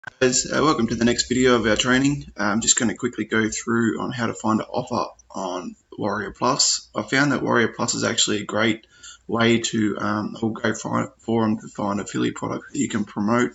Guys, welcome to the next video of our training. I'm just going to quickly go through on how to find an offer on Warrior Plus. I found that Warrior Plus is actually a great way to or great forum to find affiliate products that you can promote,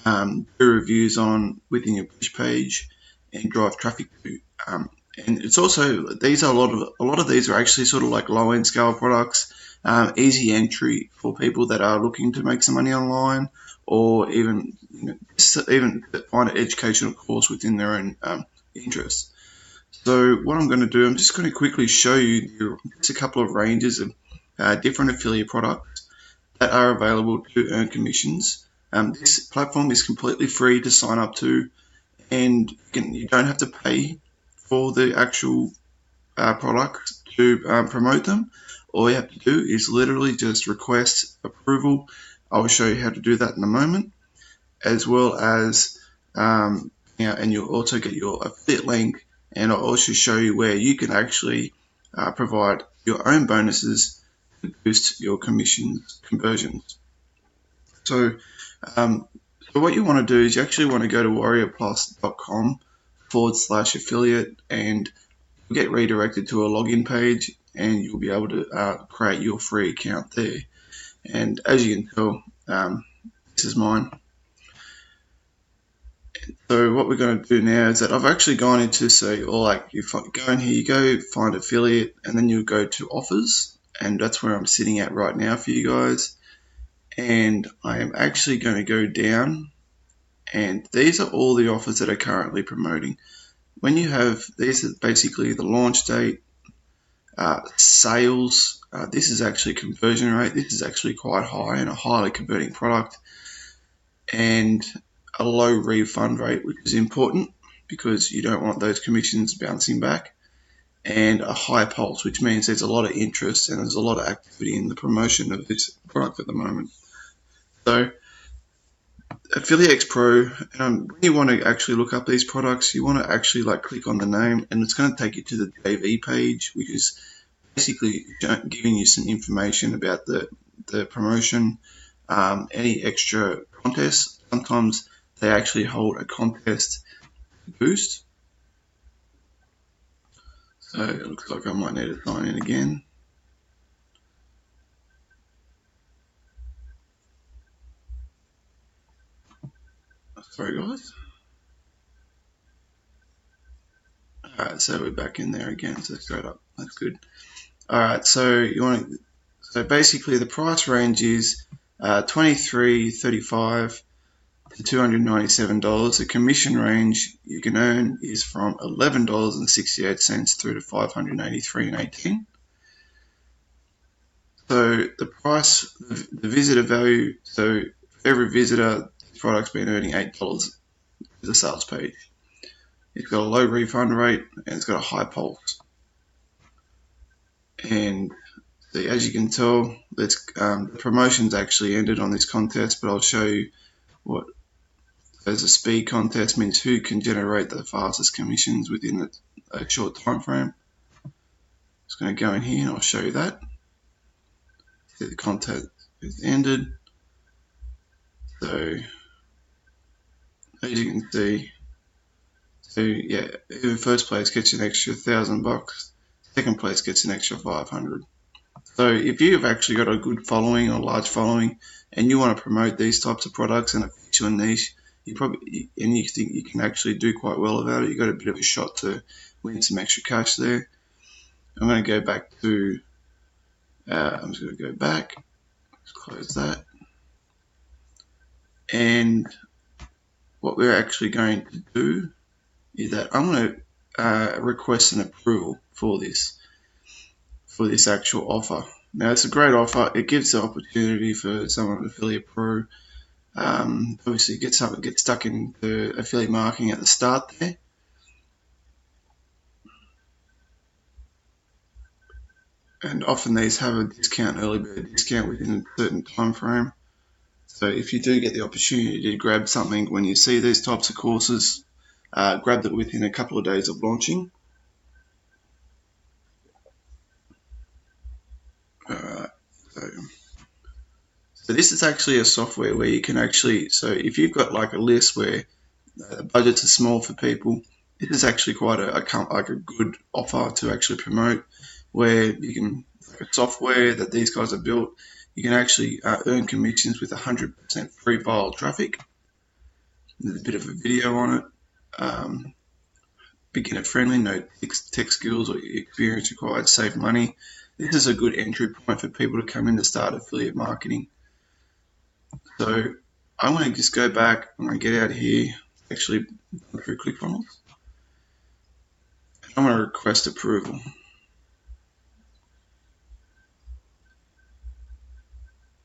do reviews on within your push page, and drive traffic to. And it's also these are a lot of these are actually sort of like low end scale products, easy entry for people that are looking to make some money online, or even even find an educational course within their own interests. So what I'm going to do, I'm just going to quickly show you just a couple of ranges of different affiliate products that are available to earn commissions. This platform is completely free to sign up to, and you don't have to pay for the actual products to promote them. All you have to do is literally just request approval. I will show you how to do that in a moment, as well as and you'll also get your affiliate link, and I'll also show you where you can actually provide your own bonuses to boost your conversions. So what you want to do is you actually want to go to warriorplus.com/affiliate, and you'll get redirected to a login page, and you'll be able to create your free account there. And as you can tell, this is mine. So what we're going to do now is that I've actually gone into, you go in here, you go find affiliate, and then you go to offers, and that's where I'm sitting at right now for you guys. And I am actually going to go down, and these are all the offers that are currently promoting. When you have, these are basically the launch date, sales, this is actually conversion rate, this is actually quite high and a highly converting product, and a low refund rate, which is important because you don't want those commissions bouncing back, and a high pulse, which means there's a lot of interest and there's a lot of activity in the promotion of this product at the moment. So AffiliateX Pro, when you want to actually look up these products, you want to actually click on the name, and it's going to take you to the JV page, which is basically giving you some information about the promotion, any extra contests. Sometimes they actually hold a contest boost. So it looks like I might need to sign in again. Sorry guys. Alright, so we're back in there again, so straight up, that's good. Alright, so basically the price range is $23.35 to $297. The commission range you can earn is from $11.68 through to $583.18. So the price, the visitor value, so for every visitor, the product's been earning $8 as a sales page. It's got a low refund rate, and it's got a high pulse. And as you can tell, the promotion's actually ended on this contest, but I'll show you what. As a speed contest means who can generate the fastest commissions within a short time frame. Just going to go in here and I'll show you that. See, the contest is ended. So as you can see, even first place gets an extra $1,000. Second place gets an extra 500. So if you've actually got a good following or large following, and you want to promote these types of products and it fits your niche, you think you can actually do quite well about it, you've got a bit of a shot to win some extra cash there. I'm going to go back to, I'm just going to go back, let's close that. And what we're actually going to do is that I'm going to request an approval for this actual offer. Now it's a great offer. It gives the opportunity for someone at Affiliate Pro, obviously get stuck in the affiliate marketing at the start there. And often these have a discount, early bird discount within a certain time frame. So if you do get the opportunity to grab something when you see these types of courses, grab it within a couple of days of launching. Alright, So this is actually a software where you can actually, so if you've got like a list where the budgets are small for people, this is actually quite a good offer to actually promote, where you can, like a software that these guys have built, you can actually earn commissions with 100% free file traffic. There's a bit of a video on it. Beginner friendly, no tech skills or experience required, save money. This is a good entry point for people to come in to start affiliate marketing. So I'm going to just go back. I'm going to get out of here, actually through Clickfunnels. I'm going to request approval.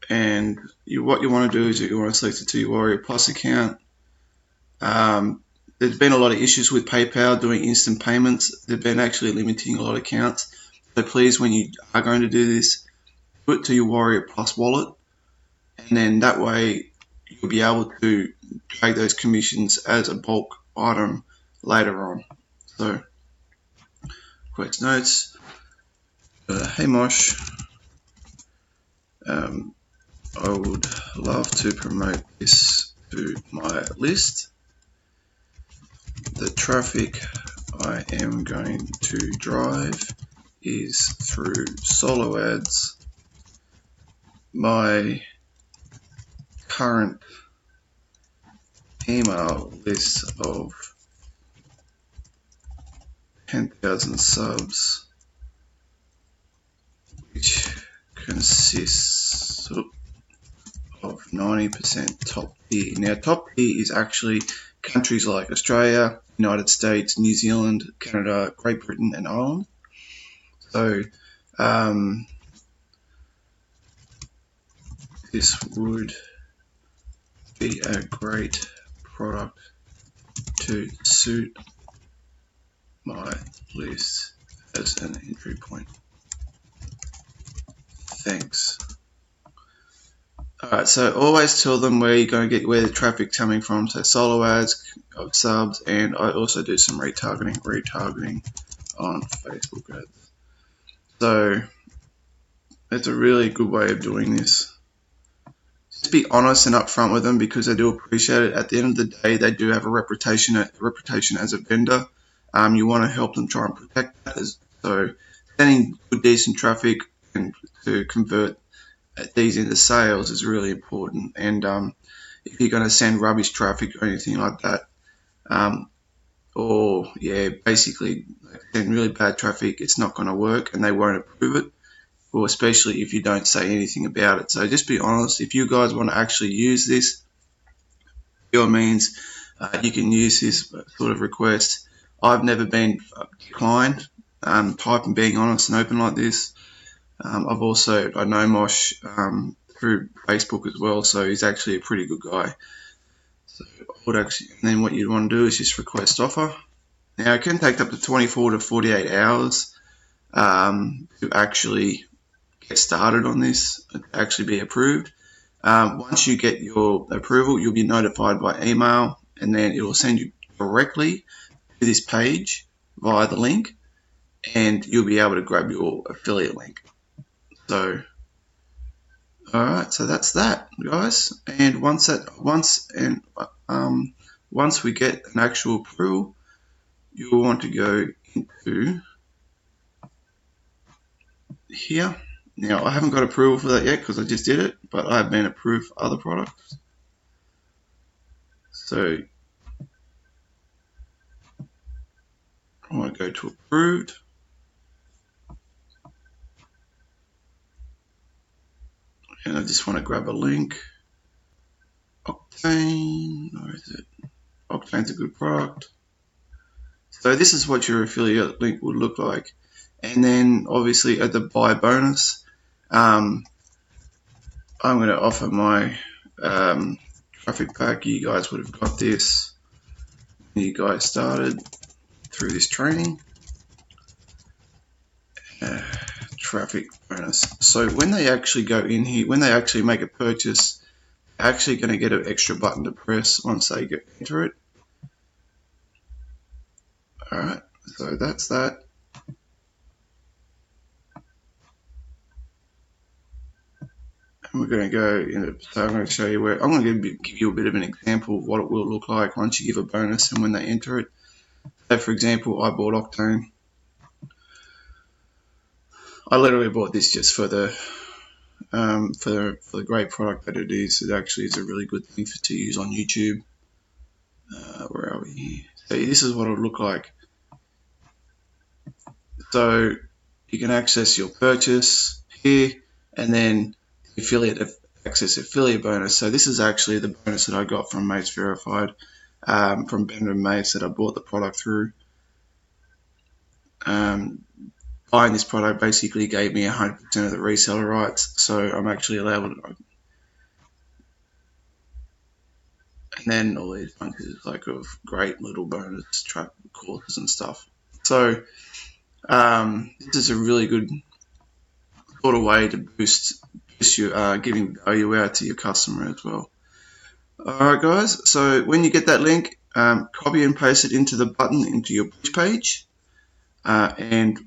And what you want to do is you want to select it to your Warrior Plus account. There's been a lot of issues with PayPal doing instant payments. They've been actually limiting a lot of accounts. So please, when you are going to do this, put it to your Warrior Plus wallet, and then that way you'll be able to take those commissions as a bulk item later on. So, quick notes. Hey Mosh, I would love to promote this to my list. The traffic I am going to drive is through solo ads. My current email list of 10,000 subs, which consists of 90% top tier. Now, top tier is actually countries like Australia, United States, New Zealand, Canada, Great Britain, and Ireland. So, this would be a great product to suit my list as an entry point. Thanks. Alright, so always tell them where you're going to get where the traffic's coming from. So solo ads of subs, and I also do some retargeting on Facebook ads. So it's a really good way of doing this. Just be honest and upfront with them, because they do appreciate it. At the end of the day, they do have a reputation as a vendor. You want to help them try and protect that. So sending good, decent traffic and to convert these into sales is really important. And if you're going to send rubbish traffic or anything like that, basically send really bad traffic, it's not going to work and they won't approve it, or especially if you don't say anything about it. So just be honest. If you guys want to actually use this, by all means, you can use this sort of request. I've never been declined type and being honest and open like this. I know Mosh through Facebook as well, so he's actually a pretty good guy. So and then what you want to do is just request offer. Now it can take up to 24 to 48 hours to actually get started on this, to actually be approved. Once you get your approval, you'll be notified by email, and then it will send you directly to this page via the link, and you'll be able to grab your affiliate link. So, alright, so that's that, guys. And once we get an actual approval, you'll want to go into here. Now, I haven't got approval for that yet because I just did it, but I've been approved for other products. So, I want to go to approved. And I just want to grab a link. Octane, where is it? Octane's a good product. So this is what your affiliate link would look like. And then obviously at the buy bonus, I'm going to offer my traffic pack. You guys would have got this when you guys started through this training. Traffic bonus. So when they actually go in here, when they actually make a purchase, they're actually going to get an extra button to press once they enter it. Alright, so that's that. we're going to go in. So I'm going to show you where I'm going to give you a bit of an example of what it will look like once you give a bonus and when they enter it. So, for example, I bought Octane. I literally bought this just for the great product that it is. It actually is a really good thing to use on YouTube. Where are we here? So this is what it'll look like. So you can access your purchase here, and then access affiliate bonus. So this is actually the bonus that I got from Mates Verified, from Bender and Mates that I bought the product through. Buying this product basically gave me 100% of the reseller rights, so I'm actually allowed to. And then all these bunches like of great little bonus track courses and stuff. So this is a really good sort of way to boost your giving value out to your customer as well. Alright guys, so when you get that link, copy and paste it into the button into your push page, and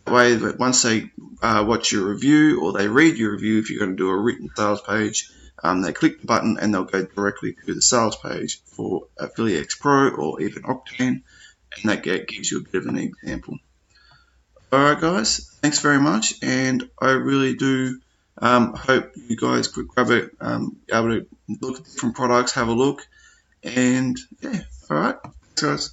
that way once they watch your review or they read your review, if you're going to do a written sales page, they click the button and they'll go directly to the sales page for AffiliateX Pro or even Octane, and that gives you a bit of an example. Alright guys, thanks very much, and I really do hope you guys could grab it, be able to look at different products, have a look, and yeah, alright, thanks guys.